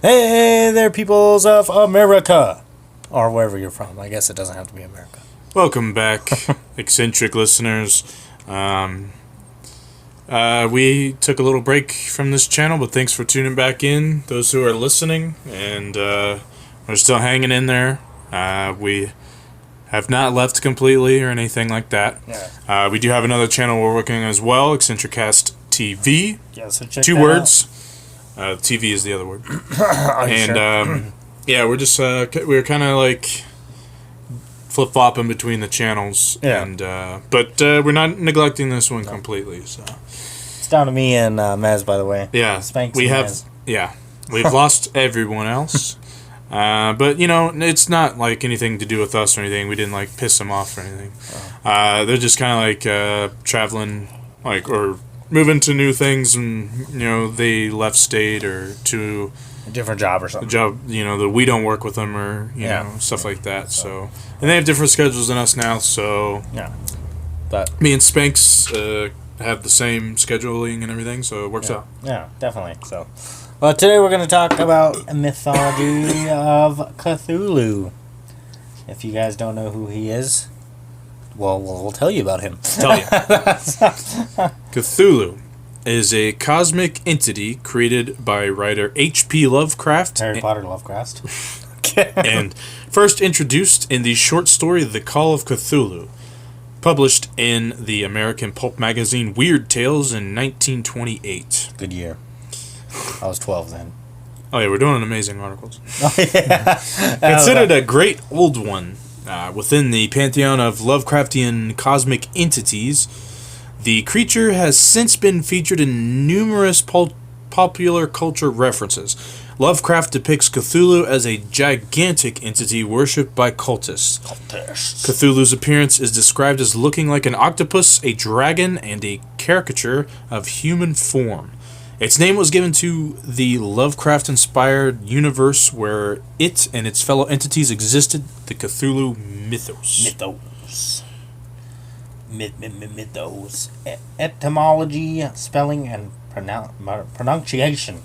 Hey there, peoples of America! Or wherever you're from. I guess it doesn't have to be America. Welcome back, eccentric listeners. We took a little break from this channel, but thanks for tuning back in, those who are listening, and we're still hanging in there. We have not left completely or anything like that. Yeah. We do have another channel we're working on as well, Eccentricast TV. Yeah, so check Two that words. TV is the other word. And yeah, we're just we're kind of like flip-flopping between the channels. Yeah. And but we're not neglecting this one completely. So It's down to me and Mez, by the way. yeah, Spanx we and have Mez. yeah we've lost everyone else. But you know, it's not like anything to do with us or anything. We didn't like piss them off or anything. They're just kind of like traveling, like, or moving to new things, and you know, they left state or to A different job or a something. job, you know, that we don't work with them, or you know, stuff like that. So, and they have different schedules than us now. So Yeah. But me and Spanx have the same scheduling and everything, so it works out. yeah, definitely. So, well, today we're going to talk about a mythology of Cthulhu. If you guys don't know who he is, well, we'll tell you about him. Tell you. Cthulhu is a cosmic entity created by writer H.P. Lovecraft Harry Potter Lovecraft. and first introduced in the short story The Call of Cthulhu, published in the American pulp magazine Weird Tales in 1928. Good year. I was 12 then. Oh yeah, we're doing amazing articles. Oh, yeah. Considered a great old one within the pantheon of Lovecraftian cosmic entities, the creature has since been featured in numerous popular culture references. Lovecraft depicts Cthulhu as a gigantic entity worshipped by cultists. Cthulhu's appearance is described as looking like an octopus, a dragon, and a caricature of human form. Its name was given to the Lovecraft-inspired universe where it and its fellow entities existed, the Cthulhu Mythos. Mythos. Etymology, spelling, and pronunciation.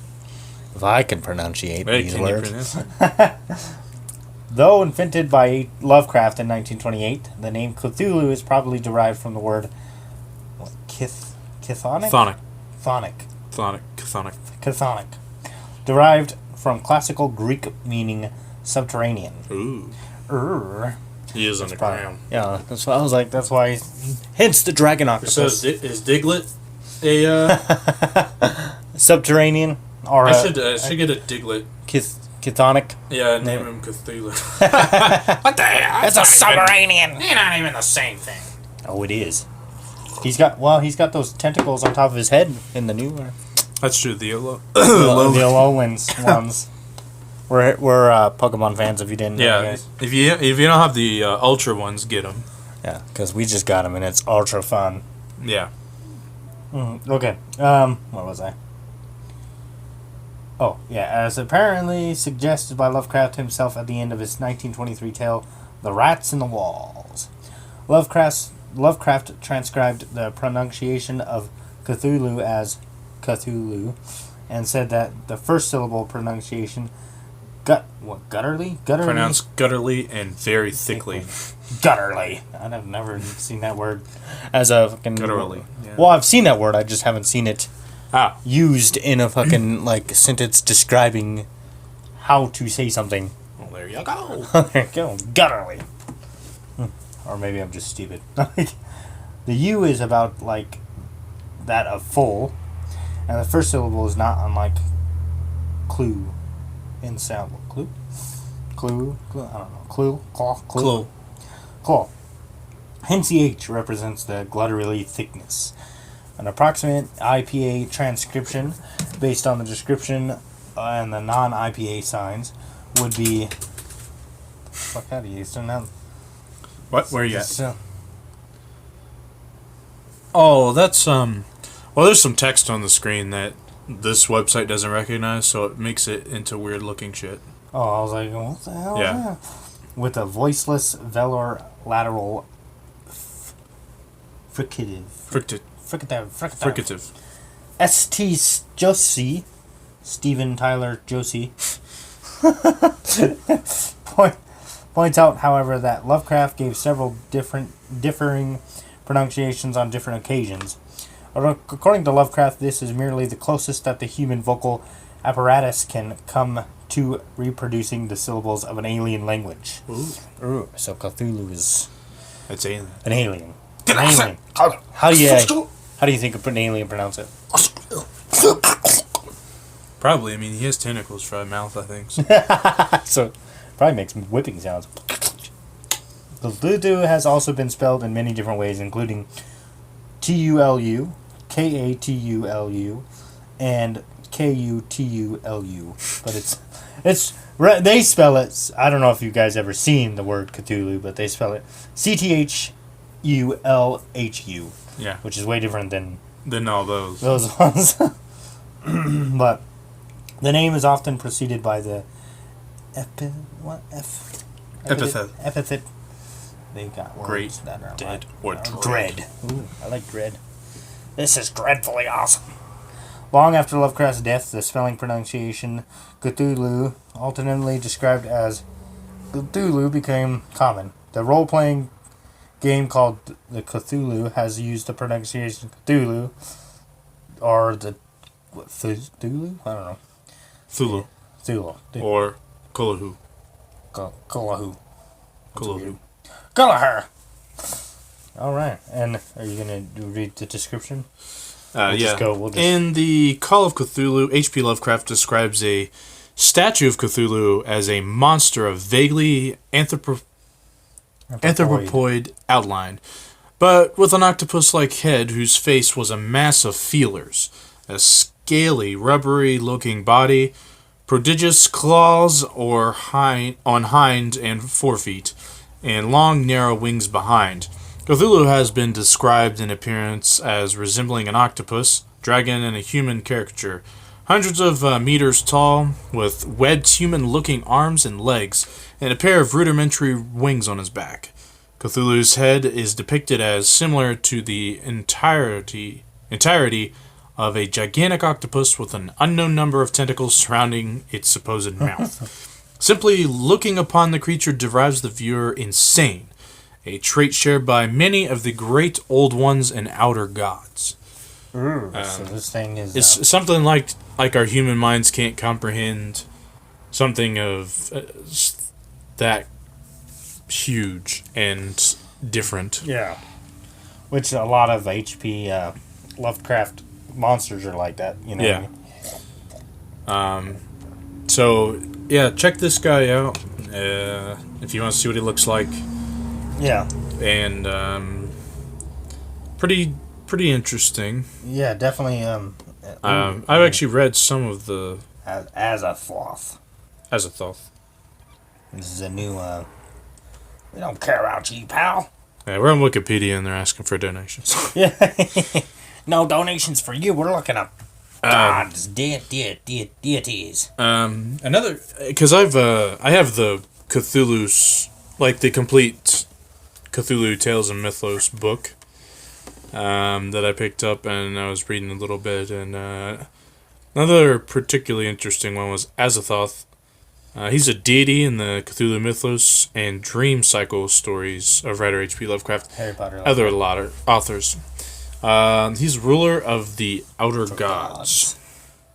If I can pronunciate Hey, these can you words. pronounce it? Though invented by Lovecraft in 1928, the name Cthulhu is probably derived from the word chthonic? Chthonic. Derived from classical Greek meaning subterranean. Ooh. He is underground. Yeah, that's why I was like, that's why, hence the dragon octopus. So is Diglett a... Subterranean? Or I should get a Diglett. Chthonic? Yeah, name him Cthulhu. What the hell? It's a subterranean! They're not even the same thing. Oh, it is. He's got those tentacles on top of his head in the new one. That's true, the Alolan. The Alolan ones. We're Pokemon fans. If you didn't know, Yeah, guys. if you don't have the Ultra ones, get them. Yeah, because we just got them and it's ultra fun. Yeah. Okay. What was I? Oh, yeah. As apparently suggested by Lovecraft himself at the end of his 1923 tale, "The Rats in the Walls." Lovecraft transcribed the pronunciation of Cthulhu as Cthulhu, and said that the first syllable pronunciation gutturally? Pronounced gutturally and very thickly. Gutturally. I've never seen that word as a fucking... Gutturally. Yeah. Well, I've seen that word, I just haven't seen it used in a fucking, like, sentence describing how to say something. Well, there you go. There you go. Gutturally. Or maybe I'm just stupid. The U is about, like, that of full, and the first syllable is not unlike clue in sound. Clue? I don't know. Clue. Hence the H represents the glutturally thickness. An approximate IPA transcription based on the description and the non-IPA signs would be... Fuck, how do you turn that? What? Where are you at? Oh, that's well, there's some text on the screen that this website doesn't recognize, so it makes it into weird looking shit. Oh, I was like, what the hell? Yeah. Is that? With a voiceless velar lateral fricative. S.T. Josie, Steven Tyler Josie, Points out, however, that Lovecraft gave several differing pronunciations on different occasions. According to Lovecraft, this is merely the closest that the human vocal apparatus can come to reproducing the syllables of an alien language. Ooh. So Cthulhu is It's alien. an alien. An alien. How do you think an alien pronounce it? Probably. I mean, he has tentacles for a mouth, I think. So. So probably makes whipping sounds. Cthulhu has also been spelled in many different ways, including Tulu, Katulu, and Kutulu. But they spell it. I don't know if you guys ever seen the word Cthulhu, but they spell it Cthulhu. Yeah. Which is way different than all those. Those ones. But the name is often preceded by the epithet. They got words Great, that are dead, like, or dread. Ooh, I like dread. This is dreadfully awesome. Long after Lovecraft's death, the spelling pronunciation Cthulhu, alternately described as Cthulhu, became common. The role-playing game called the Cthulhu has used the pronunciation Cthulhu, or the Cthulhu? I don't know. Cthulhu. Or Cthulhu. Cthulhu. Cthulhu. Alright, and are you going to read the description? Yeah. In the Call of Cthulhu, H.P. Lovecraft describes a statue of Cthulhu as a monster of vaguely anthropoid outline, but with an octopus-like head whose face was a mass of feelers, a scaly, rubbery-looking body, prodigious claws on hind and forefeet, and long, narrow wings behind. Cthulhu has been described in appearance as resembling an octopus, dragon, and a human caricature, hundreds of meters tall, with webbed human-looking arms and legs, and a pair of rudimentary wings on his back. Cthulhu's head is depicted as similar to the entirety of a gigantic octopus with an unknown number of tentacles surrounding its supposed mouth. Simply looking upon the creature drives the viewer insane, a trait shared by many of the great old ones and outer gods. So this thing is... It's something like our human minds can't comprehend something of that huge and different. Yeah. Which a lot of H.P. Lovecraft monsters are like that, you know. Yeah. So, yeah, check this guy out if you want to see what he looks like. Yeah. And pretty interesting. Yeah, definitely. I've actually read some of the Azathoth. This is a new. We don't care about you, pal. Yeah, we're on Wikipedia and they're asking for donations. Yeah. No donations for you. We're looking up gods, deities. Another, because I have the Cthulhu's, like the complete Cthulhu Tales and Mythos book that I picked up, and I was reading a little bit, and another particularly interesting one was Azathoth. He's a deity in the Cthulhu Mythos and dream cycle stories of writer H.P. Lovecraft. Harry Potter. Other authors. He's ruler of the outer gods.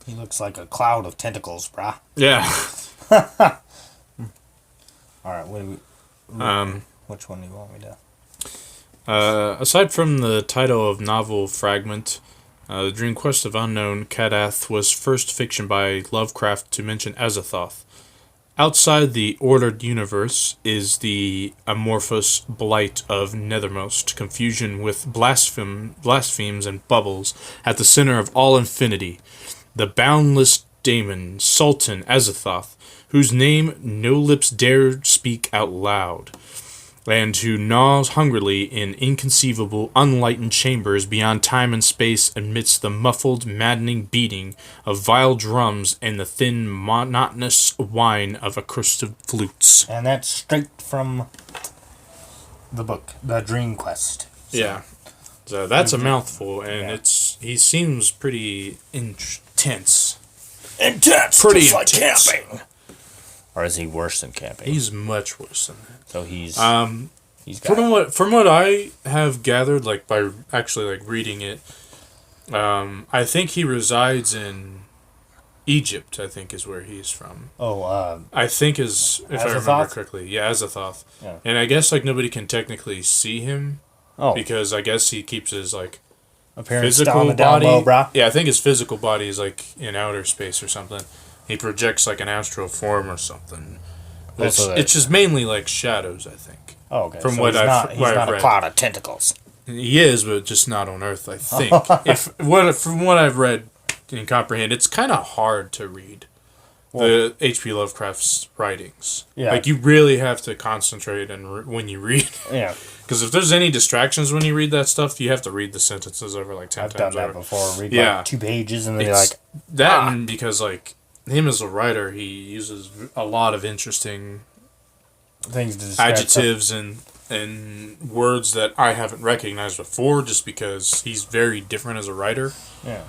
He looks like a cloud of tentacles, brah. Yeah. Alright, which one do you want me to... Aside from the title of novel fragment, The Dream Quest of Unknown Kadath was first fiction by Lovecraft to mention Azathoth. Outside the ordered universe is the amorphous blight of Nethermost, confusion with blasphemes and bubbles at the center of all infinity, the boundless daemon, Sultan Azathoth, whose name no lips dare speak out loud, and who gnaws hungrily in inconceivable, unlightened chambers beyond time and space amidst the muffled, maddening beating of vile drums and the thin, monotonous whine of accursed flutes. And that's straight from the book, The Dream Quest. Yeah. So that's a mouthful, and he seems pretty intense. Intense! Pretty just like intense. camping! Or is he worse than camping? He's much worse than that. So he's from what I have gathered, like by actually like reading it, I think he resides in Egypt. I think is where he's from. I think if I remember correctly, yeah, Azathoth. Yeah. And I guess like nobody can technically see him. Because I guess he keeps his like appearance physical on the body. down low, bro. Yeah, I think his physical body is like in outer space or something. He projects like an astral form or something. It's just mainly like shadows, I think. Oh, okay. From so what he's I've not read. a cloud of tentacles. He is, but just not on Earth, I think. From what I've read and comprehend, it's kind of hard to read the H.P. Lovecraft's writings. Yeah. Like, you really have to concentrate when you read. Yeah. Because if there's any distractions when you read that stuff, you have to read the sentences over like 10 I've times done that over. before. Read like 2 pages and then you're like... That and because, like, him as a writer, he uses a lot of interesting things to describe adjectives and words that I haven't recognized before just because he's very different as a writer. Yeah.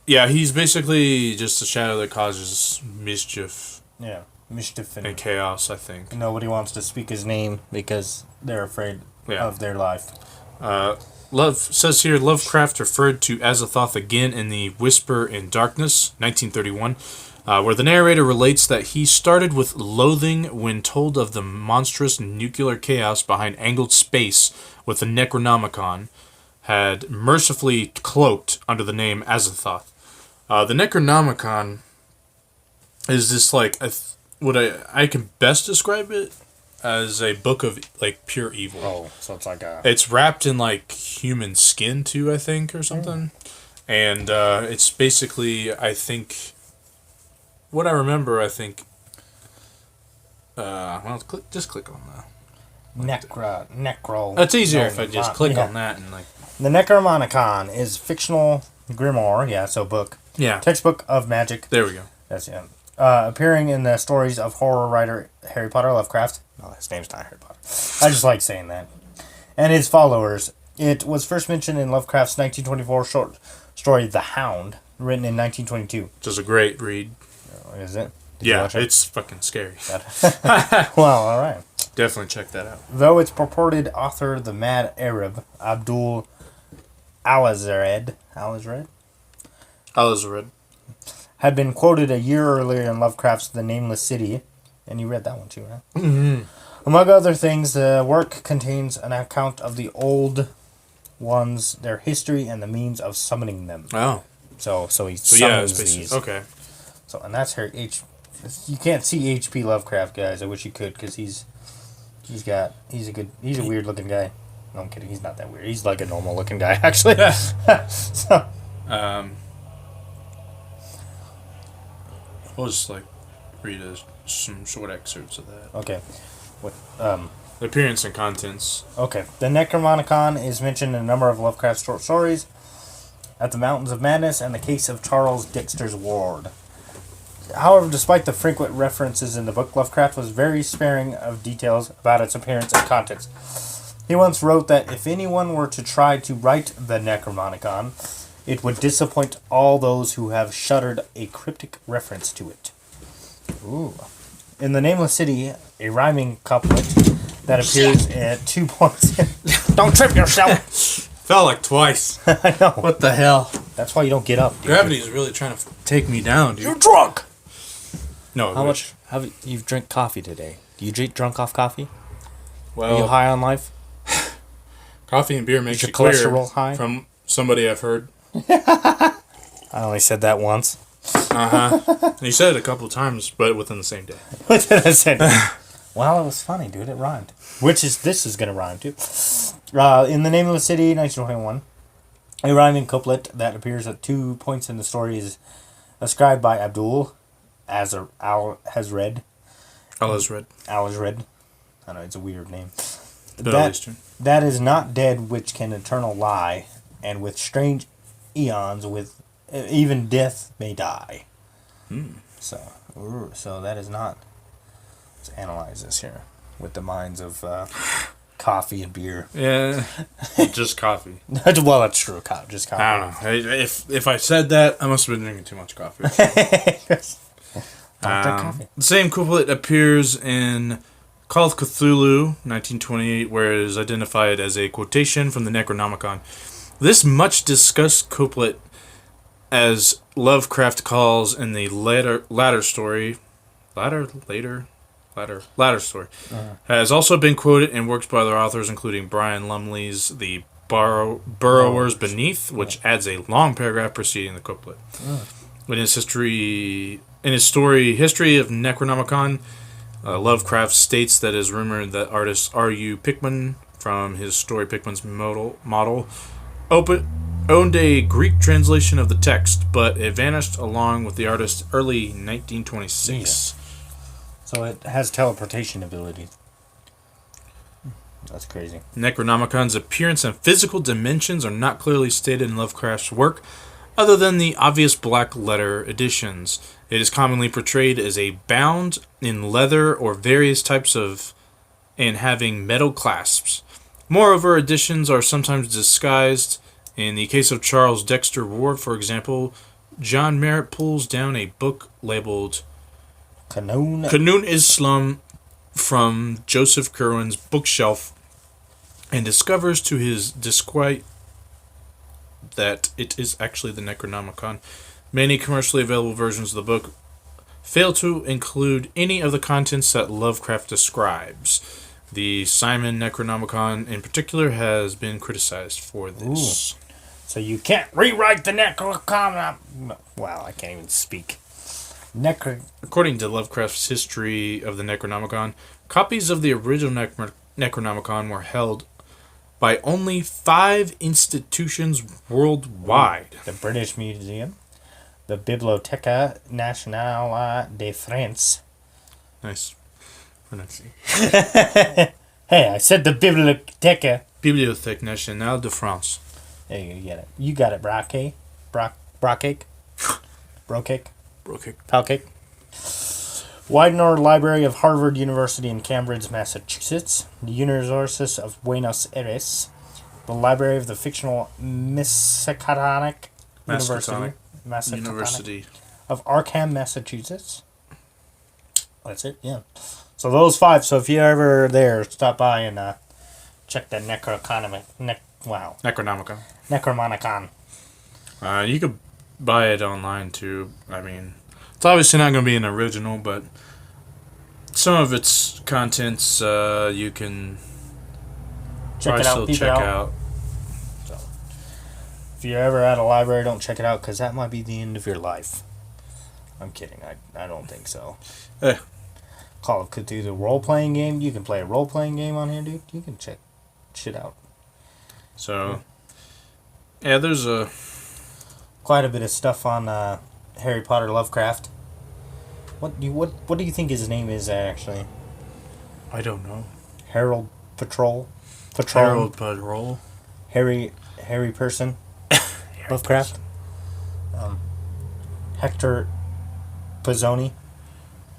Yeah, he's basically just a shadow that causes mischief. Yeah, mischief and chaos, I think. Nobody wants to speak his name because they're afraid of their life. Says here, Lovecraft referred to Azathoth again in The Whisper in Darkness, 1931, where the narrator relates that he started with loathing when told of the monstrous nuclear chaos behind angled space with the Necronomicon, had mercifully cloaked under the name Azathoth. The Necronomicon is this, like, what I can best describe it as a book of, like, pure evil. Oh, so it's like a... It's wrapped in, like, human skin, too, I think, or something. And it's basically, I think... What I remember, I think... just click on that. Necro... It's easier if I just click on that and, like... The Necronomicon is fictional grimoire, so book. Yeah. Textbook of magic. There we go. That's appearing in the stories of horror writer Harry Potter Lovecraft. No, his name's not Harry Potter. I just like saying that. And his followers. It was first mentioned in Lovecraft's 1924 short story The Hound, written in 1922. Which is a great read. Is it? Yeah, it's fucking scary. Well, all right. Definitely check that out. Though its purported author, the mad Arab Abdul Alazred, had been quoted a year earlier in Lovecraft's The Nameless City, and you read that one too, right? Mm-hmm. Among other things, the work contains an account of the old ones, their history, and the means of summoning them. Oh. So he summons these. Okay. So, and that's her you can't see H.P. Lovecraft, guys. I wish you could, because he's a weird looking guy. No, I'm kidding. He's not that weird. He's like a normal looking guy, actually. So, I'll just like read some short excerpts of that. Okay. The appearance and contents. Okay. The Necronomicon is mentioned in a number of Lovecraft short stories, At the Mountains of Madness and The Case of Charles Dexter's Ward. However, despite the frequent references in the book, Lovecraft was very sparing of details about its appearance and contents. He once wrote that if anyone were to try to write the Necronomicon, it would disappoint all those who have shuddered a cryptic reference to it. Ooh. In The Nameless City, a rhyming couplet that appears at 2 points. Don't trip yourself! Fell like twice. I know. What the hell? That's why you don't get up, dude. Gravity's really trying to take me down, dude. You're drunk! No, How much have you've drank coffee today? Do you drunk off coffee? Well, are you high on life? Coffee and beer makes your you clear. cholesterol high? From somebody I've heard. I only said that once. And you said it a couple of times, but within the same day. Well, it was funny, dude. It rhymed. This is gonna rhyme too. In The Nameless City, 1921, a rhyming couplet that appears at 2 points in the story is ascribed by Abdul Al-Hazred. Al-Hazred. I know, it's a weird name. That is not dead which can eternal lie, and with strange eons with even death may die. So that is not... Let's analyze this here with the minds of coffee and beer. Yeah, just coffee. Well, that's true. Just coffee. I don't know. If I said that, I must have been drinking too much coffee. Coffee. The same couplet appears in Call of Cthulhu, 1928, where it is identified as a quotation from the Necronomicon. This much discussed couplet, as Lovecraft calls in the latter story, has also been quoted in works by other authors, including Brian Lumley's The Burrowers Beneath, which adds a long paragraph preceding the couplet. In his story, History of Necronomicon, Lovecraft states that it is rumored that artist R.U. Pickman, from his story Pickman's Model, owned a Greek translation of the text, but it vanished along with the artist's early 1926. So it has teleportation ability. That's crazy. Necronomicon's appearance and physical dimensions are not clearly stated in Lovecraft's work, other than the obvious black letter editions. It is commonly portrayed as a bound in leather or various types of, and having metal clasps. Moreover, editions are sometimes disguised. In the case of Charles Dexter Ward, for example, John Merritt pulls down a book labeled Kanun Islam from Joseph Curwen's bookshelf and discovers to his disquiet that it is actually the Necronomicon. Many commercially available versions of the book fail to include any of the contents that Lovecraft describes. The Simon Necronomicon, in particular, has been criticized for this. Ooh. So you can't rewrite the Necronomicon. Wow, I can't even speak. According to Lovecraft's History of the Necronomicon, copies of the original Necronomicon were held by only 5 institutions worldwide. The British Museum, the Bibliothèque Nationale de France. Nice pronunciation. Hey, I said the Bibliothèque. Bibliothèque Nationale de France. There you get it. You got it, Brockcake. Brockcake. Brocake. Palcake. Widener Library of Harvard University in Cambridge, Massachusetts. The University of Buenos Aires. The Library of the fictional Miskatonic University of Arkham, Massachusetts. That's it, yeah. So those 5. So if you're ever there, stop by and check the Necronomicon. You could buy it online too. I mean, it's obviously not going to be an original, but some of its contents you can check out. So, if you're ever at a library, don't check it out, because that might be the end of your life. I'm kidding. I don't think so. Call of Cthulhu role-playing game. You can play a role-playing game on here, dude. You can check shit out. So, yeah, there's quite a bit of stuff on Harry Potter Lovecraft. What do you think his name is actually? I don't know. Harold Patrol. Harold Patrol. Harry Person. Lovecraft. Hector Pizzoni.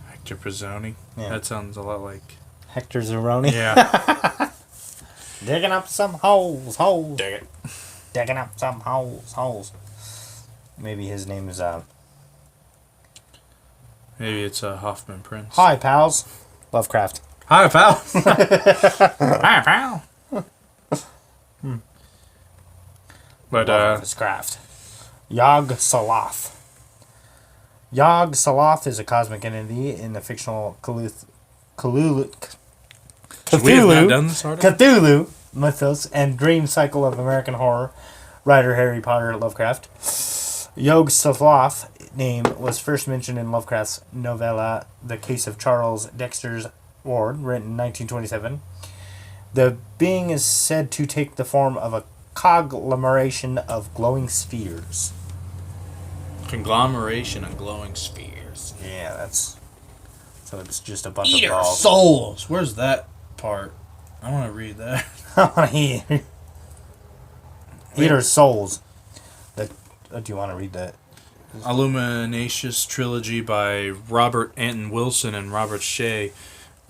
Hector Pizzoni. Yeah. That sounds a lot like Hector Zeroni. Yeah. Digging up some holes. Dig it. Digging up some holes. Maybe his name is Maybe it's Hoffman Prince. Hi, pals. Lovecraft. Hi, pal. Hi, pal. But Lovecraft. Yog-Sothoth. Yog-Sothoth is a cosmic entity in the fictional Cthulhu we have not done this already? Cthulhu mythos and dream cycle of American horror writer Harry Potter Lovecraft. Yog-Sothoth name was first mentioned in Lovecraft's novella The Case of Charles Dexter Ward, written in 1927. The being is said to take the form of a conglomeration of glowing spheres. Conglomeration of glowing spheres. Yeah, that's... So it's just a bunch Eater of balls. souls! Where's that part? I want to read that. I want to hear. Eater souls. Do you want to read that? Illuminacious trilogy by Robert Anton Wilson and Robert Shea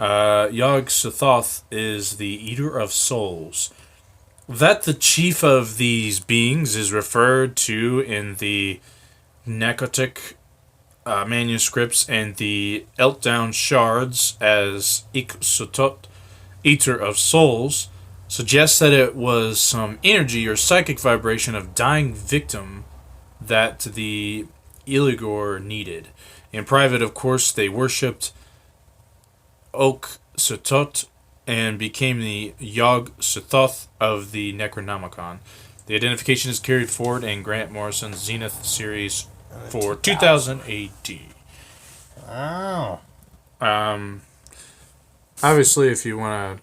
Yog-Sothoth is the Eater of Souls. That the chief of these beings is referred to in the Necrotic manuscripts and the Eltdown shards as Ik-Sothoth, Eater of Souls, suggests that it was some energy or psychic vibration of dying victim that the Iligor needed. In private, of course, they worshipped Ok-Sothoth and became the Yog-Sothoth of the Necronomicon. The identification is carried forward in Grant Morrison's Zenith series for 2000 AD. Wow. Obviously, if you want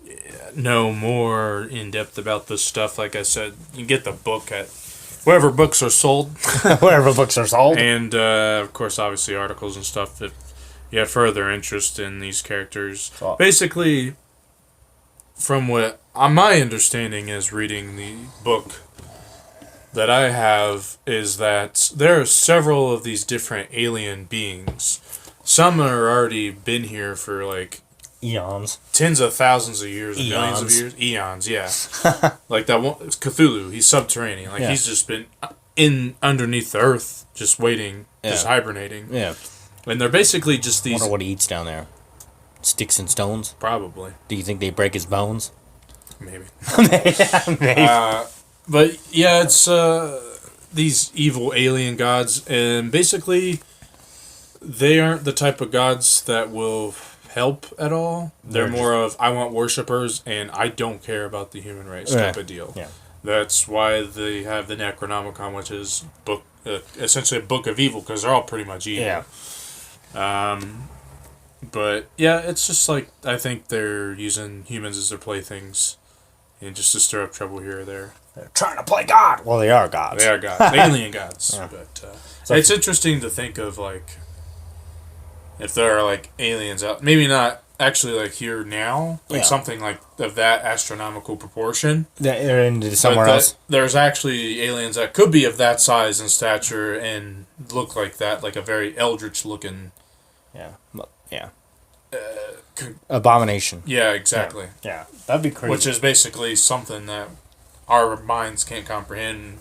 to know more in depth about this stuff, like I said, you can get the book at wherever books are sold. Wherever books are sold. And, of course, obviously articles and stuff if you have further interest in these characters. Oh. Basically, from what my understanding is reading the book that I have, is that there are several of these different alien beings. Some are already been here for, like, eons. Tens of thousands of years, millions of years. Eons, yeah. Like that one, Cthulhu, he's subterranean. Like, he's just been underneath the earth, just waiting, just hibernating. Yeah. And they're basically just these... I wonder what he eats down there. Sticks and stones? Probably. Do you think they break his bones? Maybe. Maybe. But, yeah, it's these evil alien gods, and basically, they aren't the type of gods that will help at all. They're more of, I want worshippers, and I don't care about the human race type of deal. Yeah. That's why they have the Necronomicon, which is essentially a book of evil, because they're all pretty much evil. Yeah. But, yeah, it's just like, I think they're using humans as their playthings, and just to stir up trouble here or there. They're trying to play God! Well, they are gods. They are gods. Alien gods. Yeah. But it's interesting to think of, like, if there are, like, aliens out, maybe not actually, like, here now, like something like of that astronomical proportion. They're into somewhere else. There's actually aliens that could be of that size and stature and look like that, like a very eldritch looking. Yeah. Yeah. Abomination. Yeah, exactly. Yeah. That'd be crazy. Which is basically something that our minds can't comprehend,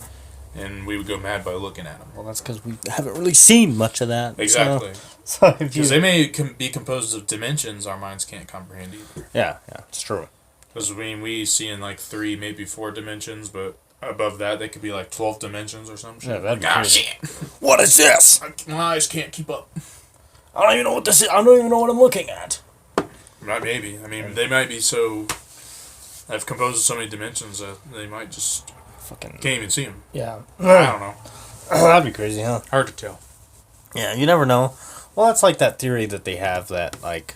and we would go mad by looking at them. Well, that's because we haven't really seen much of that. Exactly. So because they may be composed of dimensions our minds can't comprehend either. Yeah, it's true. Because we see in like 3, maybe 4 dimensions, but above that they could be like 12 dimensions or some shit. Yeah, that'd be crazy. Shit. What is this? My eyes can't keep up. I don't even know what this is. I don't even know what I'm looking at. Maybe. I mean, they might be so... I've composed of so many dimensions that they might just... Can't even see them. Yeah. I don't know. That'd be crazy, huh? Hard to tell. Yeah, you never know. Well, that's like that theory that they have that, like,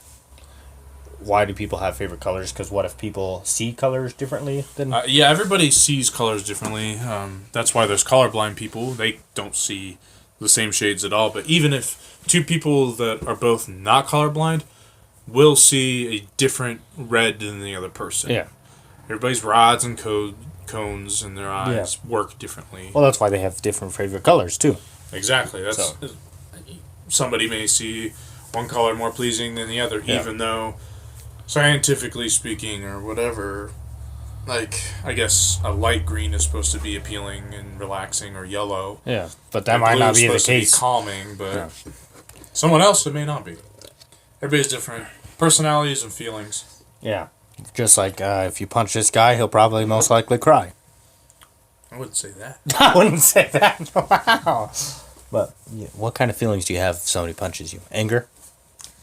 why do people have favorite colors? Because what if people see colors differently than... yeah, everybody sees colors differently. That's why there's colorblind people. They don't see the same shades at all. But even if 2 people that are both not colorblind will see a different red than the other person. Yeah. Everybody's rods and cones in their eyes work differently. Well, that's why they have different favorite colors, too. Exactly. Somebody may see one color more pleasing than the other, even though, scientifically speaking, or whatever, like, I guess a light green is supposed to be appealing and relaxing, or yellow. Yeah, but that might not be the case. Supposed to be calming, but someone else it may not be. Everybody's different. Personalities and feelings. Yeah. Just like if you punch this guy, he'll probably most likely cry. I wouldn't say that. I wouldn't say that. Wow. But what kind of feelings do you have if somebody punches you? Anger?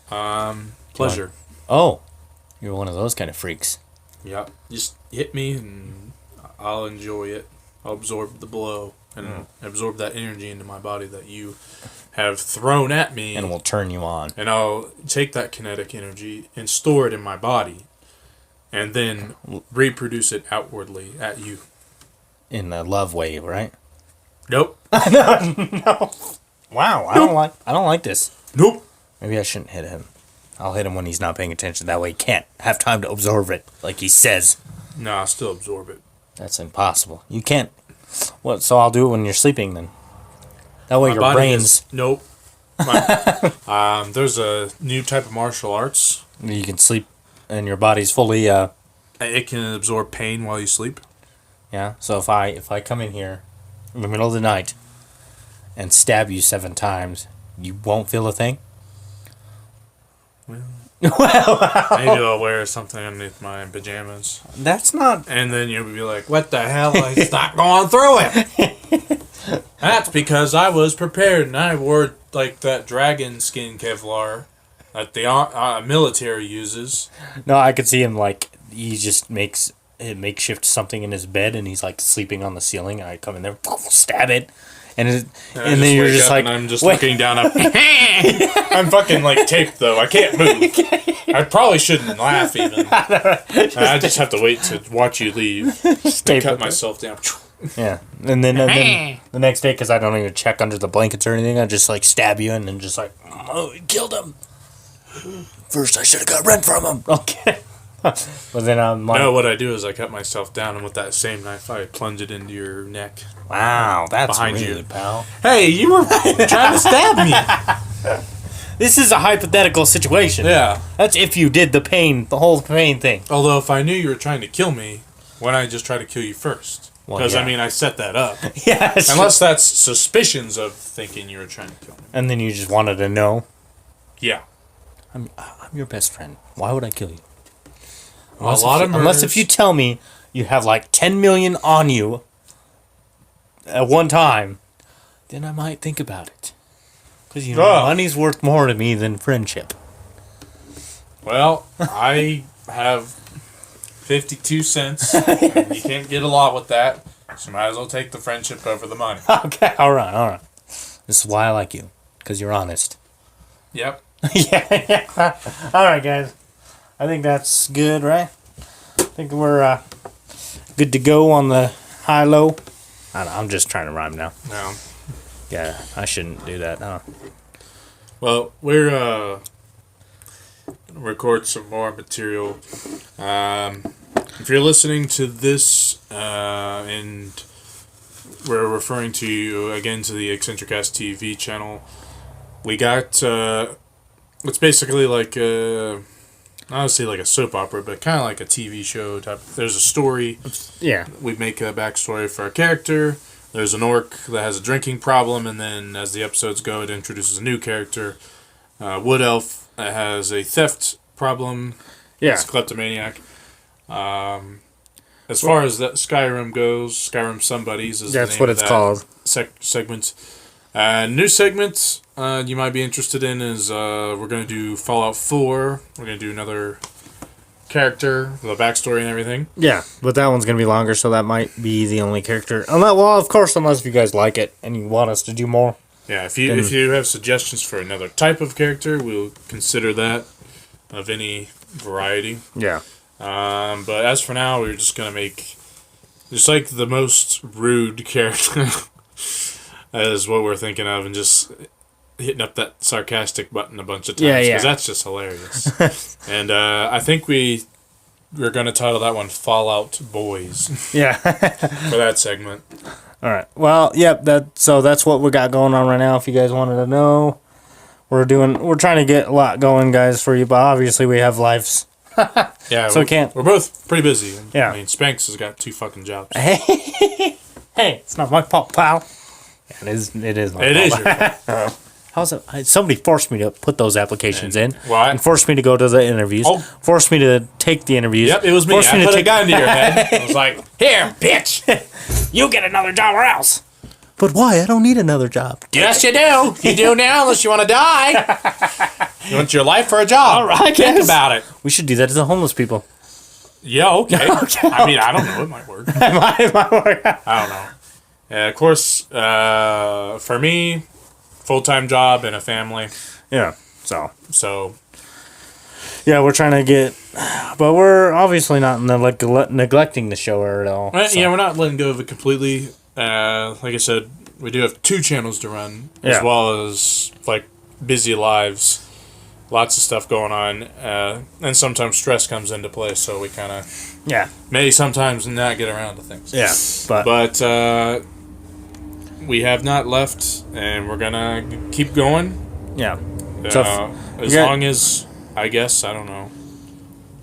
Pleasure. Oh. You're one of those kind of freaks. Yeah. Just hit me and I'll enjoy it. I'll absorb the blow and absorb that energy into my body that you have thrown at me. And will turn you on. And I'll take that kinetic energy and store it in my body. And then reproduce it outwardly at you. In a love wave, right? Nope. No. Wow, I don't like this. Nope. Maybe I shouldn't hit him. I'll hit him when he's not paying attention. That way he can't have time to absorb it, like he says. No, I'll still absorb it. That's impossible. You can't. What? So I'll do it when you're sleeping then. That way my your brain's... Nope. There's a new type of martial arts. You can sleep and your body's fully, It can absorb pain while you sleep. yeah. So if I come in here in the middle of the night and stab you 7 times, you won't feel a thing? Well, Well, maybe I'll wear something underneath my pajamas. that's not... And then you'll be like, what the hell? It's not going through it. That's because I was prepared and I wore like that dragon skin Kevlar that the military uses. No, I could see him like, he just makes a makeshift something in his bed and he's like sleeping on the ceiling. And I come in there, stab it. And And then you're wake just up like, and I'm just wait. looking down up. I'm fucking like taped though. I can't move. I probably shouldn't laugh even. I just have to wait to watch you leave. tape Cut it. myself down. Yeah, and then the next day, because I don't even check under the blankets or anything, I just like stab you and then just like, oh, you killed him. First, I should have got rent from him. Okay. But then I'm like, No, what I do is I cut myself down, and with that same knife, I plunge it into your neck. wow, that's Behind really, you. pal. Hey, you were trying to stab me. This is a hypothetical situation. Yeah. That's if you did the whole pain thing. Although, if I knew you were trying to kill me, why not just try to kill you first? Well, Because, yeah. I mean, I set that up. Yes. Unless that's suspicions of thinking you were trying to kill me. And then you just wanted to know. Yeah. I'm your best friend. Why would I kill you? A lot of murders. Unless if you tell me you have like 10 million on you at one time, then I might think about it. Because, you know, money's worth more to me than friendship. Well, I have 52 cents. And you can't get a lot with that. So might as well take the friendship over the money. Okay, all right. This is why I like you. Because you're honest. Yep. yeah. All right, guys. I think that's good, right? I think we're good to go on the high-low. I'm just trying to rhyme now. No. Yeah, I shouldn't do that, huh? Well, we're gonna record some more material. If you're listening to this, and we're referring to you again to the Eccentricast TV channel, we got it's basically like I don't say like a soap opera, but kind of like a TV show type. There's a story. Yeah. We make a backstory for a character. There's an orc that has a drinking problem, and then as the episodes go, it introduces a new character. Wood elf that has a theft problem. Yeah. It's a kleptomaniac. As far as that Skyrim goes, Skyrim Somebodies is That's the name what of it's that called. segment. New segment you might be interested in is we're going to do Fallout 4. We're going to do another character, the backstory and everything. Yeah, but that one's going to be longer, so that might be the only character. Well, of course, unless if you guys like it and you want us to do more. Yeah, if you have suggestions for another type of character, we'll consider that of any variety. Yeah. But as for now, we're just going to make just like the most rude character is what we're thinking of, and just hitting up that sarcastic button a bunch of times. Yeah. Because that's just hilarious. And I think we're going to title that one Fallout Boys Yeah. for that segment. All right. Well, yep. So that's what we got going on right now. If you guys wanted to know, we're trying to get a lot going, guys, for you. But obviously, we have lives. Yeah, So we can't. We're both pretty busy. Yeah. I mean, Spanx has got 2 fucking jobs. Hey, it's not my fault, pal. Yeah, it is. It is my It fault. is your fault. How's it? Somebody forced me to put those applications in. Well, And forced me to go to the interviews. Oh. Forced me to take the interviews. Yep, it was me. Forced I me put to a gun to your head. I was like, here, bitch. You get another job or else. But why? I don't need another job. Yes, you do. You do now, unless you want to die. You want your life for a job. All right, Think guys. about it. We should do that to the homeless people. Yeah, okay. I mean, I don't know. It might work. I don't know. Of course, for me, full-time job and a family. Yeah. So. So, Yeah, we're trying to get, but we're obviously not neglecting the show at all. So. yeah, we're not letting go of it completely. Like I said, we do have 2 channels to run, Yeah. as well as, like, busy lives. Lots of stuff going on. And sometimes stress comes into play, so we kind of Yeah. may sometimes not get around to things. Yeah. But we have not left, and we're going to keep going. Yeah. As long as, I guess, I don't know.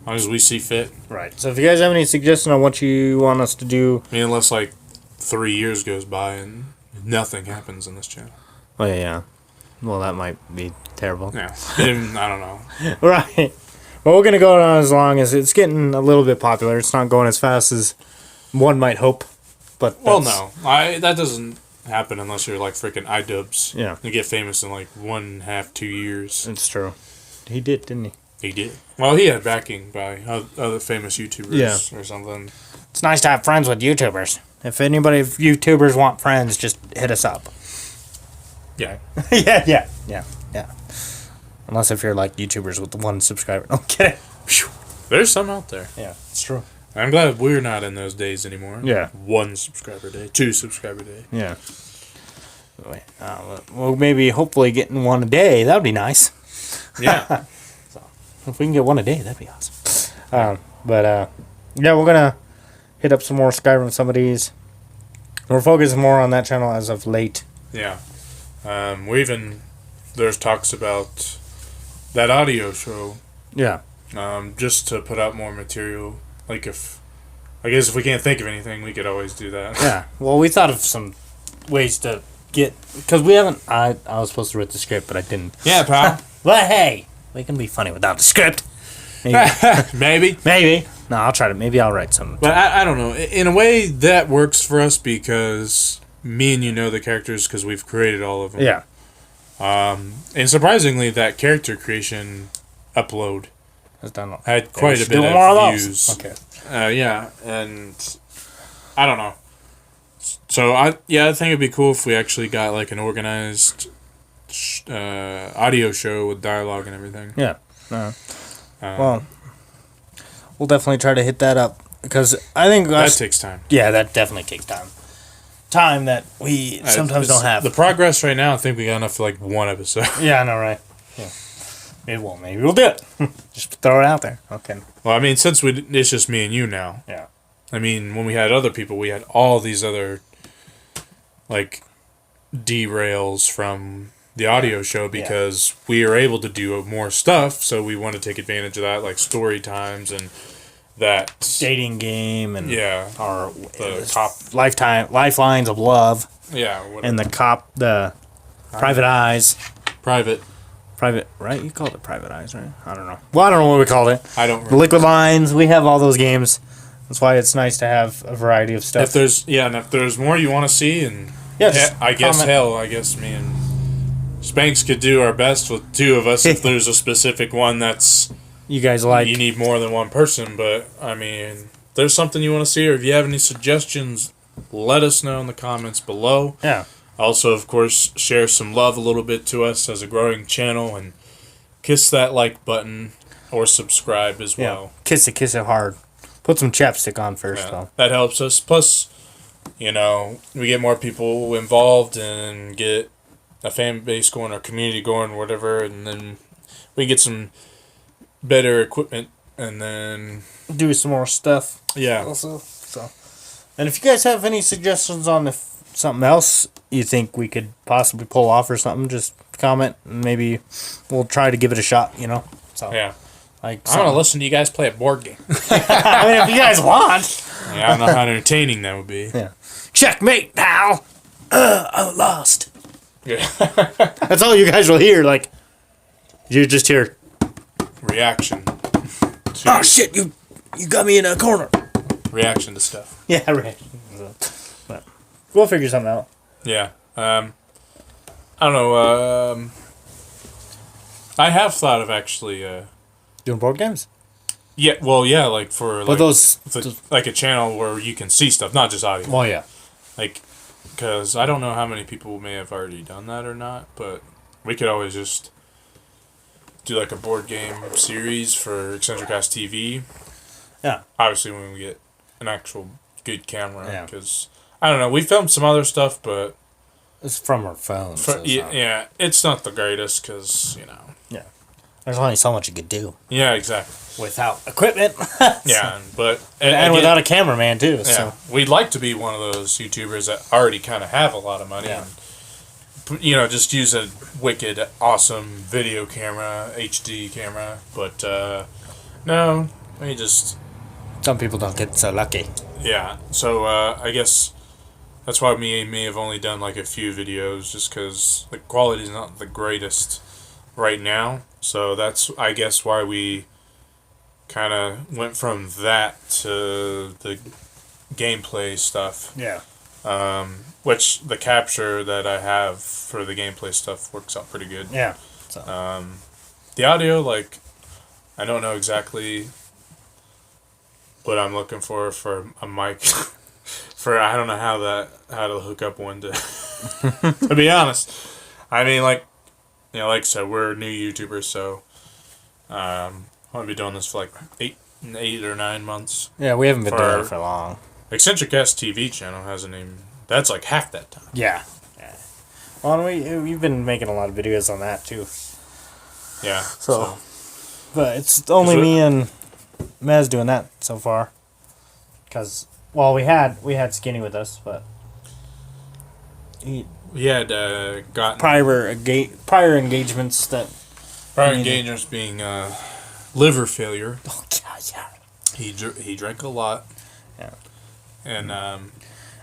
As long as we see fit. Right. So if you guys have any suggestions on what you want us to do... I mean, unless, like, 3 years goes by and nothing happens in this channel. Oh, yeah. Well, that might be terrible. Yeah. I don't know. Right. Well, we're going to go on as long as it's getting a little bit popular. It's not going as fast as one might hope. But well, no. That doesn't happen unless you're like freaking iDubbbz. Yeah. You get famous in like 1.5, 2 years. It's true. He did, didn't he? He did. Well, he had backing by other famous YouTubers or something. It's nice to have friends with YouTubers. If anybody of YouTubers want friends, just hit us up. Yeah. Yeah. Unless if you're like YouTubers with 1 subscriber. No, kidding. There's some out there. Yeah, it's true. I'm glad we're not in those days anymore. Yeah. 1 subscriber day, 2 subscriber day. Yeah. Wait, well, maybe hopefully getting 1 a day. That would be nice. Yeah. So, if we can get 1 a day, that'd be awesome. Yeah, we're gonna hit up some more Skyrim with some of these. We're focusing more on that channel as of late. Yeah. There's talks about that audio show. Yeah. Just to put out more material. Like if we can't think of anything, we could always do that. Yeah. Well, we thought of some ways to get, because we haven't. I was supposed to write the script, but I didn't. Yeah, pal. But hey, we can be funny without the script. Maybe. Maybe. No, I'll try to. Maybe I'll write some. But I don't know. In a way, that works for us because me and you know the characters because we've created all of them. Yeah. And surprisingly, that character creation upload had quite a bit of views. Okay. Yeah, and I don't know. So I think it'd be cool if we actually got like an organized audio show with dialogue and everything. Yeah. Well, we'll definitely try to hit that up because I think that takes time. Yeah, that definitely takes time. Time that we sometimes don't have. The progress right now, I think we got enough for like 1 episode. Yeah, I know, right? Yeah. Maybe we'll do it. Just throw it out there. Okay. Well, I mean, since it's just me and you now. Yeah. I mean, when we had other people, we had all these other like derails from the audio show because we are able to do more stuff, so we want to take advantage of that, like story times and that dating game and our cop lifelines of love. Yeah, whatever. And the private eyes. Private, right? You called it private eyes, right? I don't know. Well, I don't know what we called it. I don't. The liquid lines. We have all those games. That's why it's nice to have a variety of stuff. If there's more you want to see, and I guess me and Spanx could do our best with 2 of us if there's a specific one that's you guys like. You need more than 1 person, but I mean, if there's something you want to see, or if you have any suggestions, let us know in the comments below. Yeah. Also, of course, share some love a little bit to us as a growing channel, and kiss that like button or subscribe as well. Kiss it hard. Put some chapstick on first, though. That helps us. Plus, we get more people involved and get a fan base going, our community going, whatever, and then we get some better equipment, and then do some more stuff. Yeah. Also, and if you guys have any suggestions on something else you think we could possibly pull off or something, just comment, and maybe we'll try to give it a shot. So yeah. Like I want to listen to you guys play a board game. I mean, if you guys want. Yeah, I don't know how entertaining that would be. Yeah. Checkmate, pal. I lost. Yeah. That's all you guys will hear. Like, you just hear reaction. Oh shit! You got me in a corner. Reaction to stuff. Yeah, right. But we'll figure something out. Yeah. I don't know. I have thought of actually doing board games. Yeah. Well, yeah. Like for but like a channel where you can see stuff, not just audio. Well, yeah. Like, because I don't know how many people may have already done that or not, but we could always just do like a board game series for Eccentricast TV. Yeah. Obviously, when we get an actual good camera, because I don't know, we filmed some other stuff, but it's from our phones. Yeah, it's not the greatest because Yeah. There's only so much you could do. Yeah, exactly. Without equipment. Yeah, but and without a cameraman too. Yeah, so we'd like to be one of those YouTubers that already kind of have a lot of money. Yeah. And, just use a wicked, awesome video camera, HD camera, but no, we just... Some people don't get so lucky. Yeah, so I guess that's why me may have only done like a few videos, just because the quality is not the greatest right now. So that's, I guess, why we kind of went from that to the gameplay stuff. Yeah. Which the capture that I have for the gameplay stuff works out pretty good. Yeah. So. The audio, like, I don't know exactly what I'm looking for a mic. I don't know how to hook up one to to be honest. I mean, like, you know, like I said, we're new YouTubers, so I'm gonna be doing this for like 8 or 9 months. Yeah, we haven't been doing it for long. Eccentricast TV channel hasn't even. That's like half that time. Yeah. Well, we've been making a lot of videos on that too. Yeah. So. But it's only me and Mez doing that so far. Because, well, we had Skinny with us, but we had gotten prior engagements that. Prior engagements being liver failure. Oh yeah. He drank a lot. Yeah.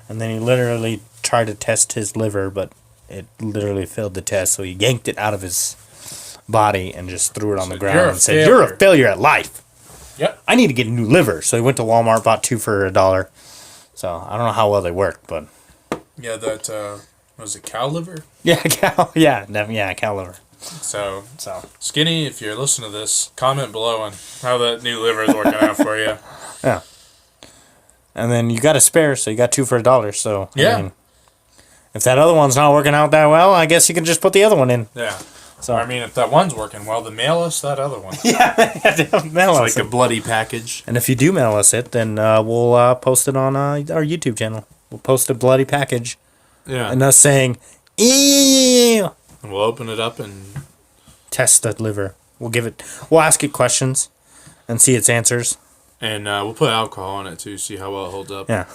And then he literally tried to test his liver, but it literally failed the test, so he yanked it out of his body and just threw it on the ground and said, "You're a failure at life. Yep. I need to get a new liver." So he went to Walmart, bought 2 for $1. So I don't know how well they work, but yeah, that was it cow liver? Yeah, cow liver. So Skinny, if you're listening to this, comment below on how that new liver is working out for you. Yeah. And then you got a spare, so you got 2 for $1. So yeah. I mean, if that other one's not working out that well, I guess you can just put the other one in. Yeah. So I mean, if that one's working well, then mail us that other one. Yeah, mail us. It's like a bloody package. And if you do mail us it, then we'll post it on our YouTube channel. We'll post a bloody package. Yeah. And us saying, "Ew." And we'll open it up and test the liver. We'll ask it questions and see its answers. And we'll put alcohol on it too, see how well it holds up. Yeah.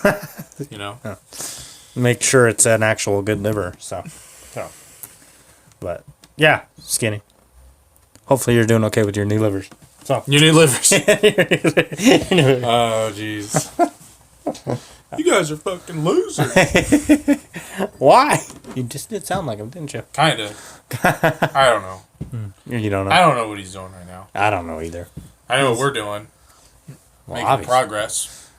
You know? Yeah. Make sure it's an actual good liver. So. But, yeah, Skinny. Hopefully you're doing okay with your new livers. So. Your new livers. Oh, jeez. You guys are fucking losers. Why? You just did sound like him, didn't you? Kinda. I don't know. You don't know? I don't know what he's doing right now. I don't know either. I know what we're doing. Well, making obviously. Progress.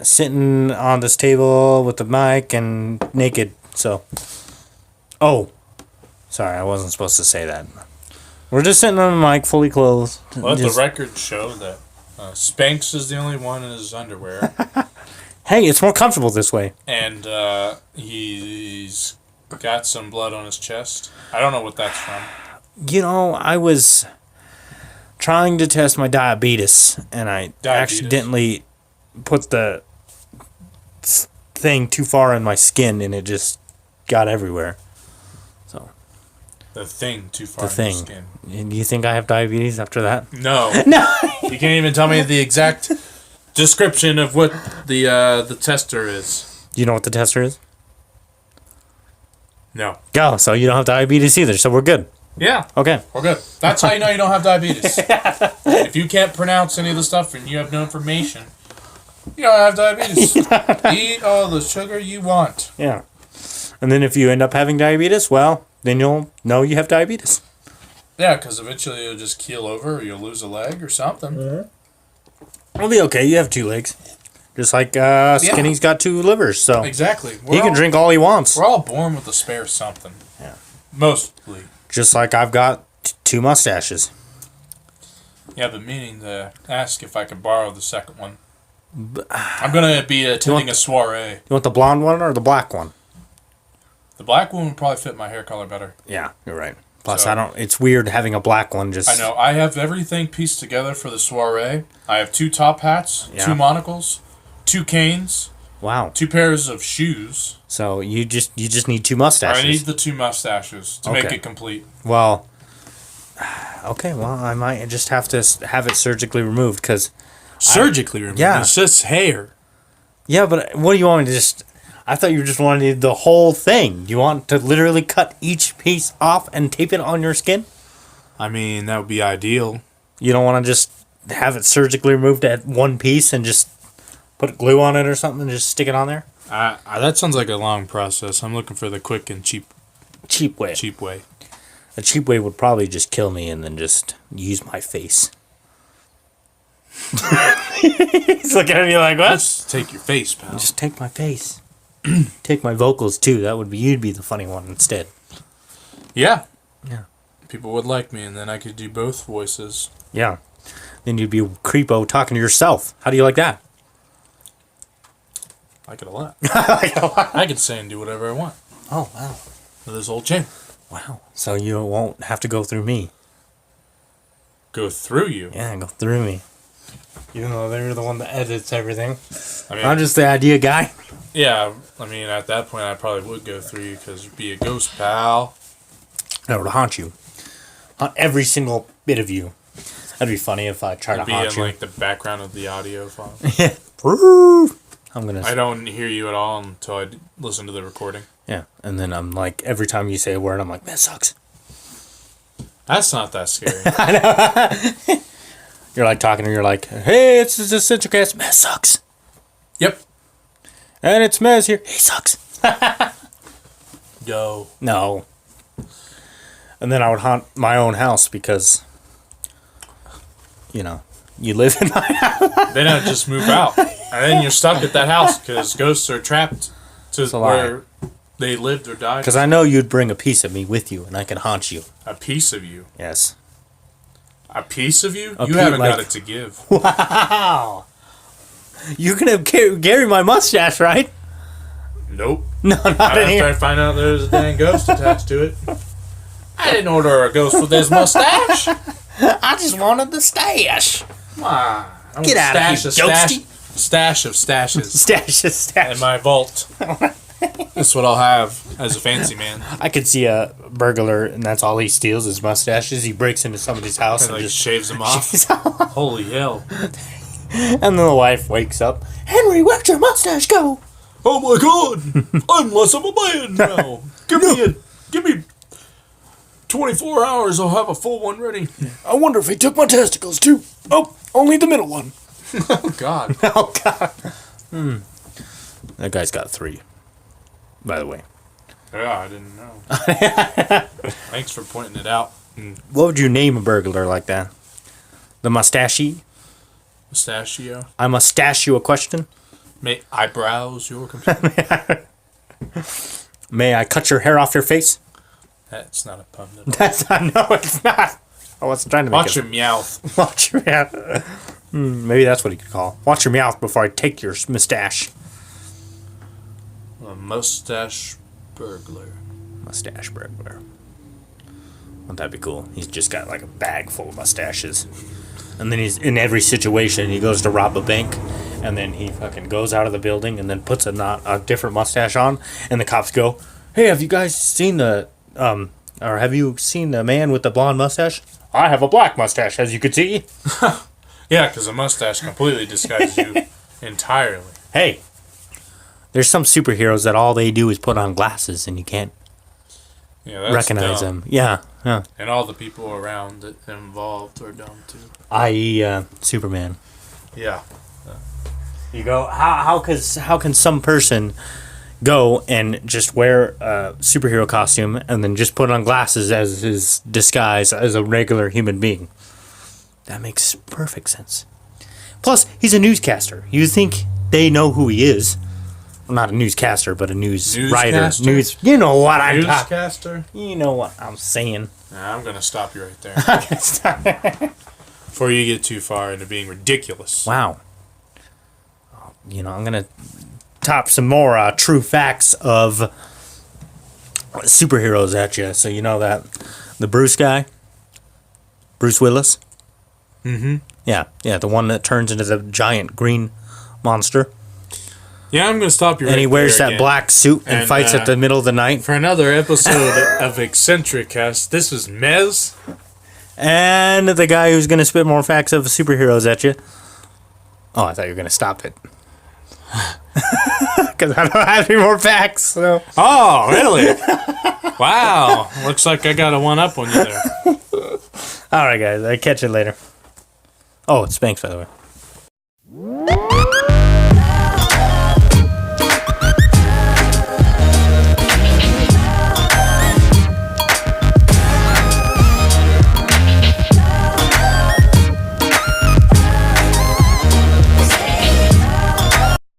Sitting on this table with the mic and naked. So. Oh. Sorry, I wasn't supposed to say that. We're just sitting on the mic, fully clothed. Let the record show that Spanx is the only one in his underwear. Hey, it's more comfortable this way. And he's got some blood on his chest. I don't know what that's from. You know, I was trying to test my diabetes, and I accidentally put the thing too far in my skin, and it just got everywhere. So the thing too far in your skin. Do you think I have diabetes after that? No. No. You can't even tell me the exact description of what the tester is. Do you know what the tester is? No. Go. So you don't have diabetes either. So we're good. Yeah. Okay. We're good. That's how you know you don't have diabetes. If you can't pronounce any of the stuff and you have no information, you don't have diabetes. Eat all the sugar you want. Yeah. And then if you end up having diabetes, well, then you'll know you have diabetes. Yeah, because eventually you'll just keel over or you'll lose a leg or something. Mm-hmm. It'll be okay. You have 2 legs. Just like Skinny's got 2 livers. So exactly. He can drink all he wants. We're all born with a spare something. Yeah. Mostly. Just like I've got 2 mustaches. Yeah, but meaning to ask if I could borrow the second one. I'm going to be attending a soiree. You want the blonde one or the black one? The black one would probably fit my hair color better. Yeah, you're right. Plus, it's weird having a black one just... I know. I have everything pieced together for the soiree. I have 2 top hats, 2 monocles, 2 canes. Wow. 2 pairs of shoes. So you just need 2 mustaches. I need the 2 mustaches to make it complete. Well, okay. Well, I might just have to have it surgically removed because... Surgically removed? Yeah. It's just hair. Yeah, but what do you want me to just... I thought you just wanted the whole thing. You want to literally cut each piece off and tape it on your skin? I mean, that would be ideal. You don't want to just have it surgically removed at one piece and just put glue on it or something and just stick it on there? That sounds like a long process. I'm looking for the quick and cheap way. Cheap way. A cheap way would probably just kill me and then just use my face. He's looking at me like, what? Just take your face, pal. Just take my face. Take my vocals too. You'd be the funny one instead. Yeah. Yeah. People would like me, and then I could do both voices. Yeah. Then you'd be creepo talking to yourself. How do you like that? I like it a lot. I like it a lot. I can say and do whatever I want. Oh, wow. With this whole chain. Wow. So you won't have to go through me. Go through you? Yeah, go through me. Even though they're the one that edits everything. I mean, I'm just the idea guy. Yeah, I mean, at that point, I probably would go through you because you'd be a ghost, pal. I would haunt you. Haunt every single bit of you. That'd be funny if I tried to haunt be you. in, like, the background of the audio file. Yeah. I'm gonna. I don't hear you at all until I listen to the recording. Yeah, and then I'm like, every time you say a word, I'm like, that sucks. That's not that scary. I know. You're like talking and you're like, hey, it's the Eccentricast. Mez sucks. Yep. And it's Mez here. He sucks. Go. No. And then I would haunt my own house because, you live in my house. Then I'd just move out. And then you're stuck at that house because ghosts are trapped to where they lived or died. Because I know you'd bring a piece of me with you and I can haunt you. A piece of you? Yes. A piece of you? You haven't got it to give. Wow. You're going to carry my mustache, right? Nope. No, not in here. After I find out there's a dang ghost attached to it. I didn't order a ghost with his mustache. I just wanted the stash. Come on. Get out of here, ghosty. Stash of stashes. Stash. In my vault. That's what I'll have as a fancy man. I could see a burglar, and that's all he steals is mustaches. He breaks into somebody's house and just shaves them off. Holy hell. And then the wife wakes up. Henry, where'd your mustache go? Oh my god! I'm less of a man now. Give me 24 hours. I'll have a full one ready. I wonder if he took my testicles too. Oh, only the middle one. Oh god. Oh god. That guy's got 3. By the way. Yeah, I didn't know. Thanks for pointing it out. What would you name a burglar like that? The mustachie? Mustachio. I mustache you a question? May I browse your computer? May I cut your hair off your face? That's not a pun at all. That's not. No, it's not. I wasn't trying to make Watch your meowth. Watch your mouth. Maybe that's what he could call. Watch your mouth before I take your mustache. A mustache burglar. Mustache burglar. Wouldn't that be cool? He's just got like a bag full of mustaches. And then he's in every situation. He goes to rob a bank, and then he fucking goes out of the building and then puts a different mustache on. And the cops go, "Hey, have you guys seen or have you seen the man with the blonde mustache? I have a black mustache, as you could see." Yeah, because a mustache completely disguises you entirely. Hey, there's some superheroes that all they do is put on glasses, and you can't recognize them. Yeah. And all the people around that involved are dumb too. I.e., Superman. Yeah. You go, how can some person go and just wear a superhero costume and then just put on glasses as his disguise as a regular human being? That makes perfect sense. Plus, he's a newscaster. You think they know who he is. Well, not a newscaster, but a news writer. You know what I'm talking. Newscaster? You know what I'm saying. Nah, I'm going to stop you right there. Before you get too far into being ridiculous. Wow. I'm going to top some more true facts of superheroes at you. So you know that the Bruce guy, Bruce Willis. Mm-hmm. Yeah, the one that turns into the giant green monster. Yeah, I'm going to stop you right there. And he wears that again. Black suit and fights at the middle of the night. For another episode of Eccentricast, this was Mez. And the guy who's going to spit more facts of superheroes at you. Oh, I thought you were going to stop it. because I don't have any more packs. So. Oh, really? Wow. Looks like I got a one up on you there. All right, guys. I catch you later. Oh, it's Spanx, by the way.